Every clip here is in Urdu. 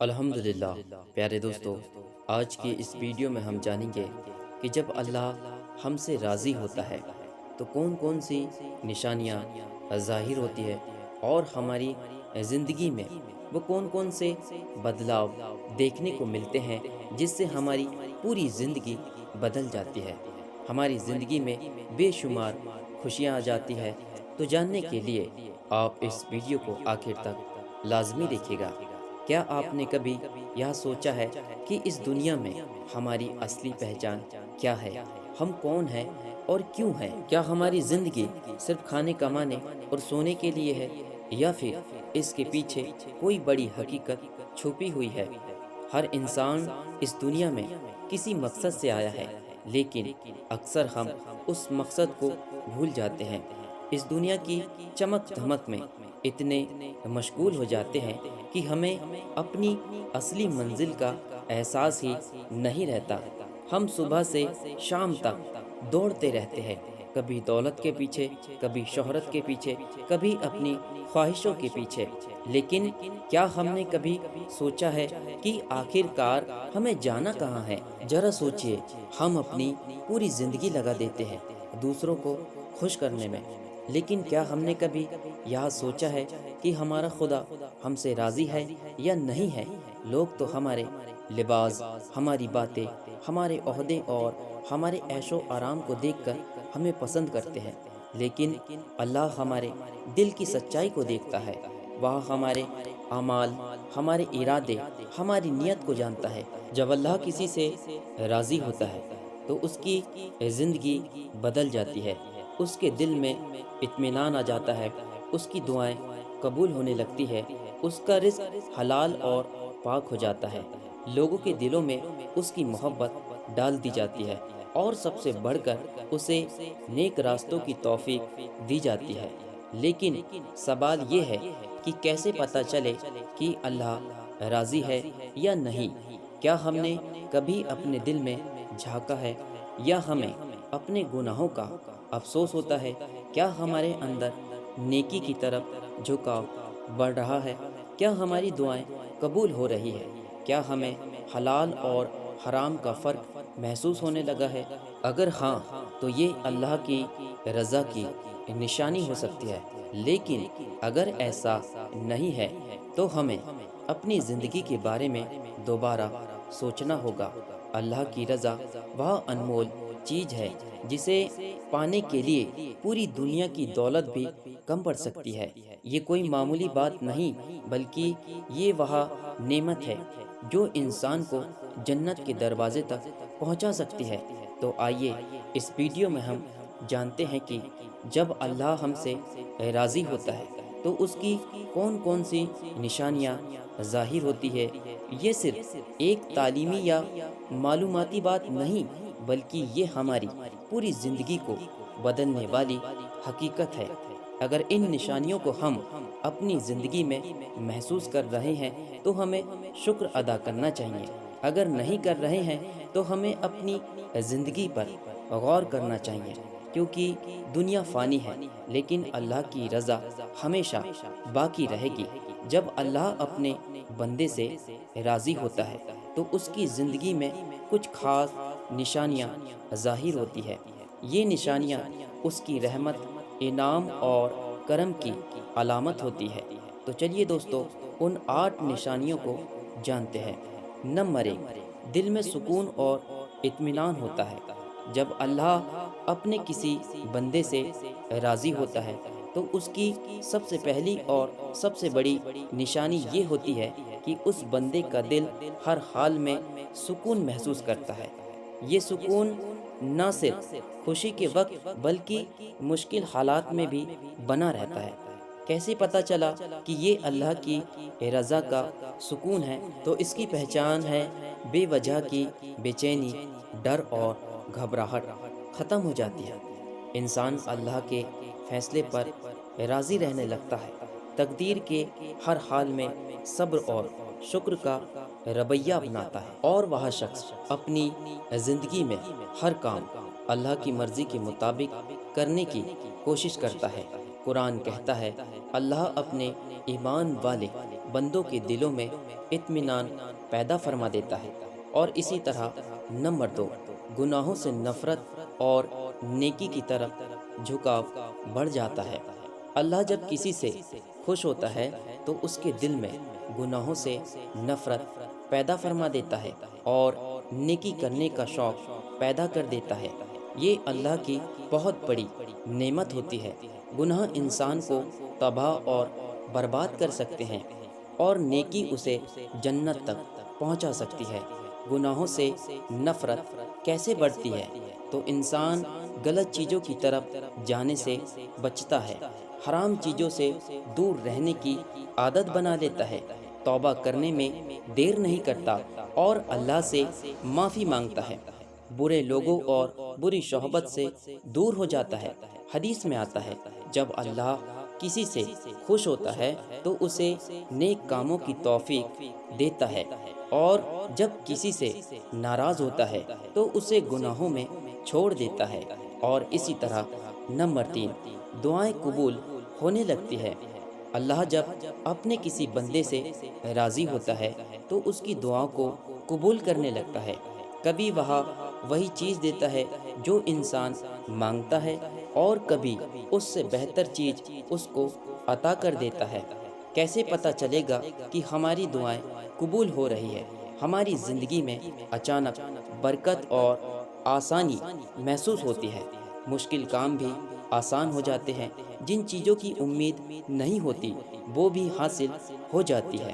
الحمدللہ پیارے دوستو، آج کی اس ویڈیو میں ہم جانیں گے کہ جب اللہ ہم سے راضی ہوتا ہے تو کون کون سی نشانیاں ظاہر ہوتی ہے اور ہماری زندگی میں وہ کون کون سے بدلاؤ دیکھنے کو ملتے ہیں جس سے ہماری پوری زندگی بدل جاتی ہے، ہماری زندگی میں بے شمار خوشیاں آ جاتی ہے۔ تو جاننے کے لیے آپ اس ویڈیو کو آخر تک لازمی دیکھیے گا۔ کیا آپ نے کبھی یہ سوچا ہے کہ اس دنیا میں ہماری اصلی پہچان کیا ہے؟ ہم کون ہیں اور کیوں ہیں؟ کیا ہماری زندگی صرف کھانے کمانے اور سونے کے لیے ہے، یا پھر اس کے پیچھے کوئی بڑی حقیقت چھپی ہوئی ہے؟ ہر انسان اس دنیا میں کسی مقصد سے آیا ہے، لیکن اکثر ہم اس مقصد کو بھول جاتے ہیں۔ اس دنیا کی چمک دھمک میں اتنے مشغول ہو جاتے ہیں کہ ہمیں اپنی اصلی منزل کا احساس ہی نہیں رہتا۔ ہم صبح سے شام تک دوڑتے رہتے ہیں، کبھی دولت کے پیچھے، کبھی شہرت کے پیچھے، کبھی اپنی خواہشوں کے پیچھے، لیکن کیا ہم نے کبھی سوچا ہے کہ آخر کار ہمیں جانا کہاں ہے؟ ذرا سوچئے، ہم اپنی پوری زندگی لگا دیتے ہیں دوسروں کو خوش کرنے میں، لیکن کیا ہم نے کبھی یہ سوچا ہے کہ ہمارا خدا ہم سے راضی ہے یا نہیں ہے؟ لوگ تو ہمارے لباس، ہماری باتیں، ہمارے عہدے اور ہمارے عیش و آرام کو دیکھ کر ہمیں پسند کرتے ہیں، لیکن اللہ ہمارے دل کی سچائی کو دیکھتا ہے۔ وہ ہمارے اعمال، ہمارے ارادے، ہماری نیت کو جانتا ہے۔ جب اللہ کسی سے راضی ہوتا ہے تو اس کی زندگی بدل جاتی ہے، اس کے دل میں اطمینان آ جاتا ہے، اس کی دعائیں قبول ہونے لگتی ہے، اس کا رزق حلال اور پاک ہو جاتا ہے، لوگوں کے دلوں میں اس کی محبت ڈال دی جاتی ہے، اور سب سے بڑھ کر اسے نیک راستوں کی توفیق دی جاتی ہے۔ لیکن سوال یہ ہے کہ کیسے پتہ چلے کہ اللہ راضی ہے یا نہیں؟ کیا ہم نے کبھی اپنے دل میں جھانکا ہے، یا ہمیں اپنے گناہوں کا افسوس ہوتا ہے؟ کیا ہمارے اندر نیکی کی طرف جھکاؤ بڑھ رہا ہے؟ کیا ہماری دعائیں قبول ہو رہی ہے؟ کیا ہمیں حلال اور حرام کا فرق محسوس ہونے لگا ہے؟ اگر ہاں تو یہ اللہ کی رضا کی نشانی ہو سکتی ہے، لیکن اگر ایسا نہیں ہے تو ہمیں اپنی زندگی کے بارے میں دوبارہ سوچنا ہوگا۔ اللہ کی رضا وہ انمول چیز ہے جسے پانے کے لیے پوری دنیا کی دولت بھی کم پڑ سکتی ہے۔ یہ کوئی معمولی بات نہیں، بلکہ یہ وہ نعمت ہے جو انسان کو جنت کے دروازے تک پہنچا سکتی ہے۔ تو آئیے اس ویڈیو میں ہم جانتے ہیں کہ جب اللہ ہم سے راضی ہوتا ہے تو اس کی کون کون سی نشانیاں ظاہر ہوتی ہے۔ یہ صرف ایک تعلیمی یا معلوماتی بات نہیں، بلکہ یہ ہماری پوری زندگی کو بدلنے والی حقیقت ہے۔ اگر ان نشانیوں کو ہم اپنی زندگی میں محسوس کر رہے ہیں تو ہمیں شکر ادا کرنا چاہیے۔ اگر نہیں کر رہے ہیں تو ہمیں اپنی زندگی پر غور کرنا چاہیے، کیونکہ دنیا فانی ہے لیکن اللہ کی رضا ہمیشہ باقی رہے گی۔ جب اللہ اپنے بندے سے راضی ہوتا ہے تو اس کی زندگی میں کچھ خاص نشانیاں ظاہر ہوتی ہے۔ یہ نشانیاں اس کی رحمت، انعام اور کرم کی علامت ہوتی ہے۔ تو چلیے دوستو، ان 8 نشانیوں کو جانتے ہیں۔ نمبر 1، دل میں سکون اور اطمینان ہوتا ہے۔ جب اللہ اپنے کسی بندے سے راضی ہوتا ہے تو اس کی سب سے پہلی اور سب سے بڑی نشانی یہ ہوتی ہے کہ اس بندے کا دل ہر حال میں سکون محسوس کرتا ہے۔ یہ سکون نہ صرف خوشی کے وقت بلکہ مشکل حالات میں بھی بنا رہتا ہے۔ کیسے پتہ چلا کہ یہ اللہ کی رضا کا سکون ہے؟ تو اس کی پہچان ہے بے وجہ کی بے چینی، ڈر اور گھبراہٹ ختم ہو جاتی ہے۔ انسان اللہ کے فیصلے پر راضی رہنے لگتا ہے، تقدیر کے ہر حال میں صبر اور شکر کا رویہ اپناتا ہے، اور وہ شخص اپنی زندگی میں ہر کام اللہ کی مرضی کے مطابق کرنے کی کوشش کرتا ہے۔ قرآن کہتا ہے اللہ اپنے ایمان والے بندوں کے دلوں میں اطمینان پیدا فرما دیتا ہے۔ اور اسی طرح نمبر 2، گناہوں سے نفرت اور نیکی کی طرف جھکاؤ بڑھ جاتا ہے۔ اللہ جب کسی سے خوش ہوتا ہے تو اس کے دل میں گناہوں سے نفرت پیدا فرما دیتا ہے اور نیکی کرنے کا شوق پیدا کر دیتا ہے۔ یہ اللہ کی بہت بڑی نعمت ہوتی ہے۔ گناہ انسان کو تباہ اور برباد کر سکتے ہیں اور نیکی اسے جنت تک پہنچا سکتی ہے۔ گناہوں سے نفرت کیسے بڑھتی ہے؟ تو انسان غلط چیزوں کی طرف جانے سے بچتا ہے، حرام چیزوں سے دور رہنے کی عادت بنا لیتا ہے، توبہ کرنے میں دیر نہیں کرتا اور اللہ سے معافی مانگتا ہے، برے لوگوں اور بری صحبت سے دور ہو جاتا ہے۔ حدیث میں آتا ہے جب اللہ کسی سے خوش ہوتا ہے تو اسے نیک کاموں کی توفیق دیتا ہے، اور جب کسی سے ناراض ہوتا ہے تو اسے گناہوں میں چھوڑ دیتا ہے۔ اور اسی طرح نمبر 3، دعائیں قبول ہونے لگتی ہے۔ اللہ جب اپنے کسی بندے سے راضی ہوتا ہے تو اس کی دعاؤں کو قبول کرنے لگتا ہے۔ کبھی وہی چیز دیتا ہے جو انسان مانگتا ہے، اور کبھی اس سے بہتر چیز اس کو عطا کر دیتا ہے۔ کیسے پتہ چلے گا کہ ہماری دعائیں قبول ہو رہی ہے؟ ہماری زندگی میں اچانک برکت اور آسانی محسوس ہوتی ہے، مشکل کام بھی آسان ہو جاتے ہیں، جن چیزوں کی امید نہیں ہوتی وہ بھی حاصل ہو جاتی ہے،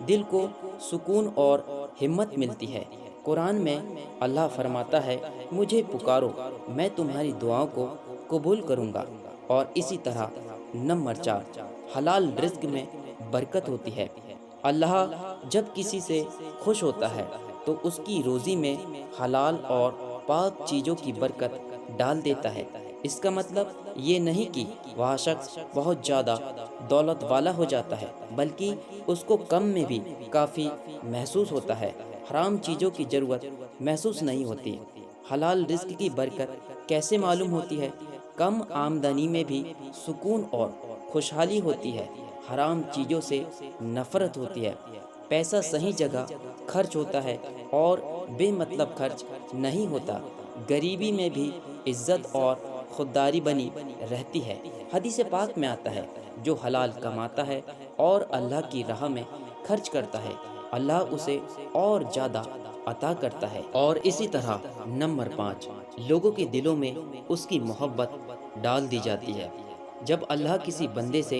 دل کو سکون اور ہمت ملتی ہے۔ قرآن میں اللہ فرماتا ہے مجھے پکارو میں تمہاری دعاؤں کو قبول کروں گا۔ اور اسی طرح نمبر 4، حلال رزق میں برکت ہوتی ہے۔ اللہ جب کسی سے خوش ہوتا ہے تو اس کی روزی میں حلال اور پاک چیزوں کی برکت ڈال دیتا ہے۔ اس کا مطلب یہ نہیں کہ وہ شخص بہت زیادہ دولت والا ہو جاتا ہے، بلکہ اس کو کم میں بھی کافی محسوس ہوتا ہے، حرام چیزوں کی ضرورت محسوس نہیں ہوتی۔ حلال رزق کی برکت کیسے معلوم ہوتی ہے؟ کم آمدنی میں بھی سکون اور خوشحالی ہوتی ہے، حرام چیزوں سے نفرت ہوتی ہے، پیسہ صحیح جگہ خرچ ہوتا ہے اور بے مطلب خرچ نہیں ہوتا، غریبی میں بھی عزت اور خودداری بنی رہتی ہے۔ حدیث پاک میں آتا ہے جو حلال کماتا ہے اور اللہ کی راہ میں خرچ کرتا ہے اللہ اسے اور زیادہ عطا کرتا ہے۔ اور اسی طرح نمبر 5، لوگوں کے دلوں میں اس کی محبت ڈال دی جاتی ہے۔ جب اللہ کسی بندے سے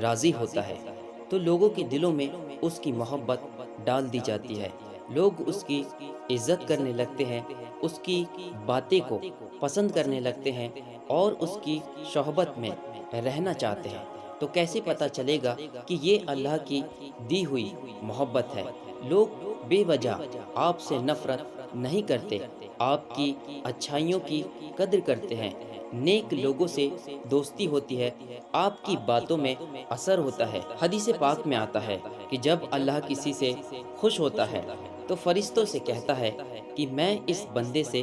راضی ہوتا ہے تو لوگوں کے دلوں میں اس کی محبت ڈال دی جاتی ہے، لوگ اس کی عزت کرنے لگتے ہیں، اس کی باتیں کو پسند کرنے لگتے ہیں اور اس کی صحبت میں رہنا چاہتے ہیں۔ تو کیسے پتہ چلے گا کہ یہ اللہ کی دی ہوئی محبت ہے؟ لوگ بے وجہ آپ سے نفرت نہیں کرتے، آپ کی اچھائیوں کی قدر کرتے ہیں، نیک لوگوں سے دوستی ہوتی ہے، آپ کی باتوں میں اثر ہوتا ہے۔ حدیث پاک میں آتا ہے کہ جب اللہ کسی سے خوش ہوتا ہے تو فرشتوں سے کہتا ہے کہ میں اس بندے سے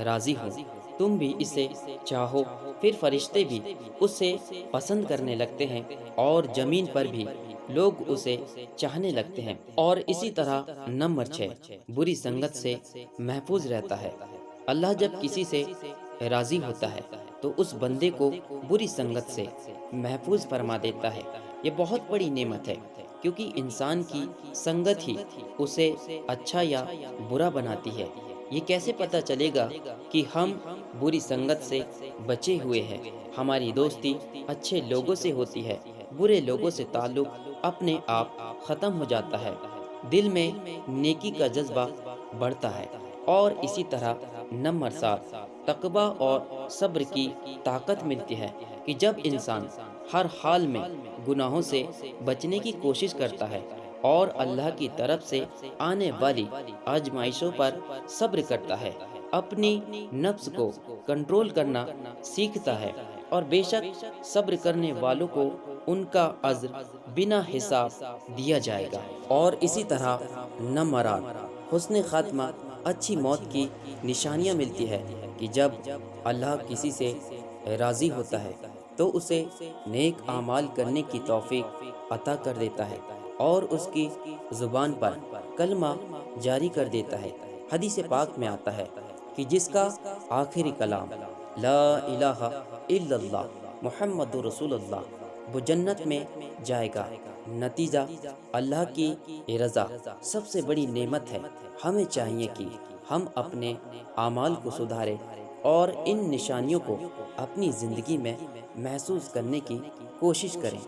راضی ہوں، تم بھی اسے چاہو۔ پھر فرشتے بھی اسے پسند کرنے لگتے ہیں اور زمین پر بھی لوگ اسے چاہنے لگتے ہیں۔ اور اسی طرح نمبر 6، بری سنگت سے محفوظ رہتا ہے۔ اللہ جب کسی سے راضی ہوتا ہے تو اس بندے کو بری سنگت سے محفوظ فرما دیتا ہے۔ یہ بہت بڑی نعمت ہے، کیونکہ انسان کی سنگت ہی اسے اچھا یا برا بناتی ہے۔ یہ کیسے پتہ چلے گا کہ ہم بری سنگت سے بچے ہوئے ہیں؟ ہماری دوستی اچھے لوگوں سے ہوتی ہے، برے لوگوں سے تعلق اپنے آپ ختم ہو جاتا ہے، دل میں نیکی کا جذبہ بڑھتا ہے۔ اور اسی طرح نمبر 7، تقوی اور صبر کی طاقت ملتی ہے کہ جب انسان ہر حال میں گناہوں سے بچنے کی کوشش کرتا ہے اور اللہ کی طرف سے آنے والی آزمائشوں پر صبر کرتا ہے، اپنی نفس کو کنٹرول کرنا سیکھتا ہے، اور بے شک صبر کرنے والوں کو ان کا اجر بنا حساب دیا جائے گا۔ اور اسی طرح نمبر 8، حسن خاتمہ، اچھی موت کی نشانیاں ملتی ہے کہ جب اللہ کسی سے راضی ہوتا ہے تو اسے نیک اعمال کرنے کی توفیق عطا کر دیتا ہے اور اس کی زبان پر کلمہ جاری کر دیتا ہے۔ حدیث پاک میں آتا ہے کہ جس کا آخری کلام لا الہ الا اللہ محمد رسول اللہ، وہ جنت میں جائے گا۔ نتیجہ، اللہ کی رضا سب سے بڑی نعمت ہے۔ ہمیں چاہیے کہ ہم اپنے اعمال کو سدھاریں اور ان نشانیوں کو اپنی زندگی میں محسوس کرنے کی کوشش کریں۔